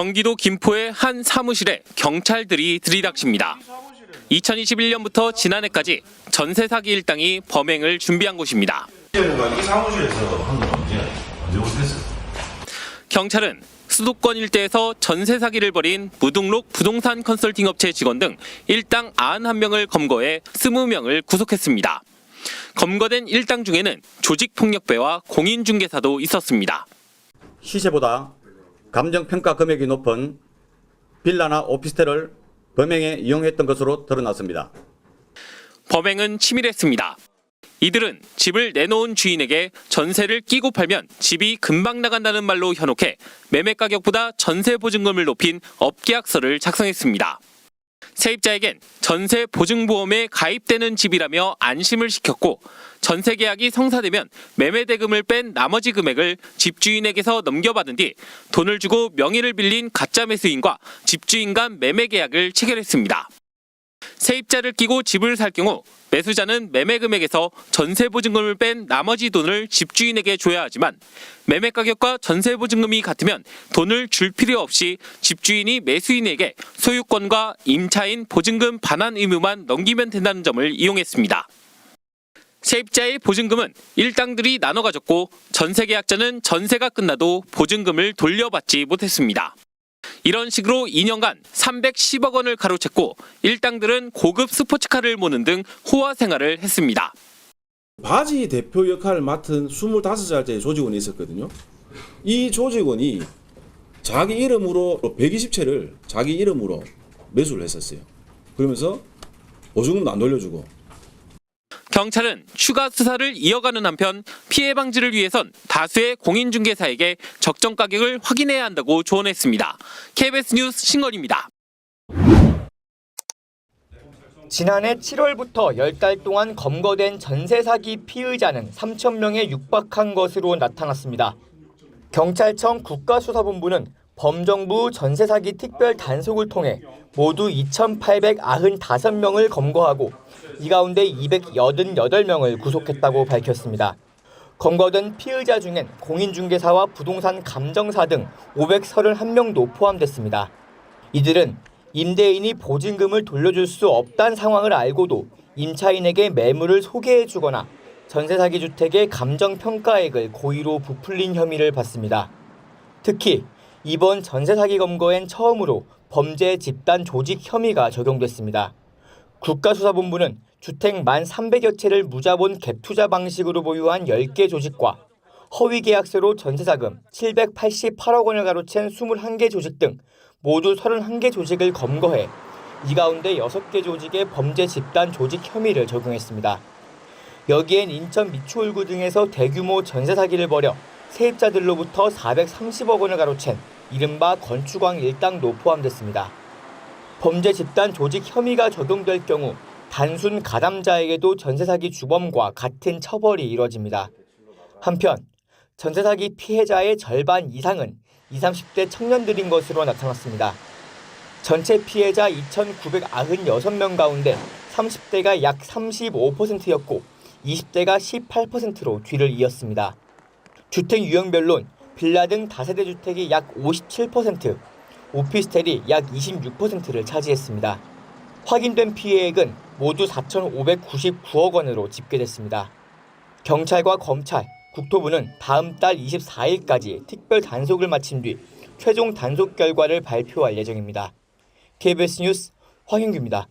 경기도 김포의 한 사무실에 경찰들이 들이닥칩니다. 2021년부터 지난해까지 전세 사기 일당이 범행을 준비한 곳입니다. 이 사무실에서 한 건 언제 오셨어요? 경찰은 수도권 일대에서 전세 사기를 벌인 무등록 부동산 컨설팅 업체 직원 등 일당 91명을 검거해 20명을 구속했습니다. 검거된 일당 중에는 조직폭력배와 공인중개사도 있었습니다. 시세보다 감정평가 금액이 높은 빌라나 오피스텔을 범행에 이용했던 것으로 드러났습니다. 범행은 치밀했습니다. 이들은 집을 내놓은 주인에게 전세를 끼고 팔면 집이 금방 나간다는 말로 현혹해 매매 가격보다 전세 보증금을 높인 업계약서를 작성했습니다. 세입자에겐 전세 보증보험에 가입되는 집이라며 안심을 시켰고 전세 계약이 성사되면 매매 대금을 뺀 나머지 금액을 집주인에게서 넘겨받은 뒤 돈을 주고 명의를 빌린 가짜 매수인과 집주인 간 매매 계약을 체결했습니다. 세입자를 끼고 집을 살 경우 매수자는 매매 금액에서 전세 보증금을 뺀 나머지 돈을 집주인에게 줘야 하지만 매매 가격과 전세 보증금이 같으면 돈을 줄 필요 없이 집주인이 매수인에게 소유권과 임차인 보증금 반환 의무만 넘기면 된다는 점을 이용했습니다. 세입자의 보증금은 일당들이 나눠 가졌고 전세 계약자는 전세가 끝나도 보증금을 돌려받지 못했습니다. 이런 식으로 2년간 310억 원을 가로챘고 일당들은 고급 스포츠카를 모는 등 호화 생활을 했습니다. 바지 대표 역할을 맡은 25살짜리 조직원이 있었거든요. 이 조직원이 자기 이름으로 120채를 자기 이름으로 매수를 했었어요. 그러면서 보증금도 안 돌려주고. 경찰은 추가 수사를 이어가는 한편 피해 방지를 위해선 다수의 공인중개사에게 적정 가격을 확인해야 한다고 조언했습니다. KBS 뉴스 신건입니다. 지난해 7월부터 10달 동안 검거된 전세 사기 피의자는 3,000명에 육박한 것으로 나타났습니다. 경찰청 국가수사본부는 범정부 전세 사기 특별 단속을 통해 모두 2,895명을 검거하고 이 가운데 288명을 구속했다고 밝혔습니다. 검거된 피의자 중엔 공인중개사와 부동산 감정사 등 531명도 포함됐습니다. 이들은 임대인이 보증금을 돌려줄 수 없다는 상황을 알고도 임차인에게 매물을 소개해주거나 전세 사기 주택의 감정평가액을 고의로 부풀린 혐의를 받습니다. 특히 이번 전세 사기 검거엔 처음으로 범죄 집단 조직 혐의가 적용됐습니다. 국가수사본부는 주택 1,300여 채를 무자본 갭 투자 방식으로 보유한 10개 조직과 허위 계약서로 전세자금 788억 원을 가로챈 21개 조직 등 모두 31개 조직을 검거해 이 가운데 6개 조직의 범죄 집단 조직 혐의를 적용했습니다. 여기엔 인천 미추홀구 등에서 대규모 전세 사기를 벌여 세입자들로부터 430억 원을 가로챈 이른바 건축왕 일당도 포함됐습니다. 범죄 집단 조직 혐의가 적용될 경우 단순 가담자에게도 전세 사기 주범과 같은 처벌이 이뤄집니다. 한편 전세 사기 피해자의 절반 이상은 20, 30대 청년들인 것으로 나타났습니다. 전체 피해자 2,996명 가운데 30대가 약 35%였고 20대가 18%로 뒤를 이었습니다. 주택 유형별론 빌라 등 다세대 주택이 약 57%, 오피스텔이 약 26%를 차지했습니다. 확인된 피해액은 모두 4,599억 원으로 집계됐습니다. 경찰과 검찰, 국토부는 다음 달 24일까지 특별 단속을 마친 뒤 최종 단속 결과를 발표할 예정입니다. KBS 뉴스 황윤규입니다.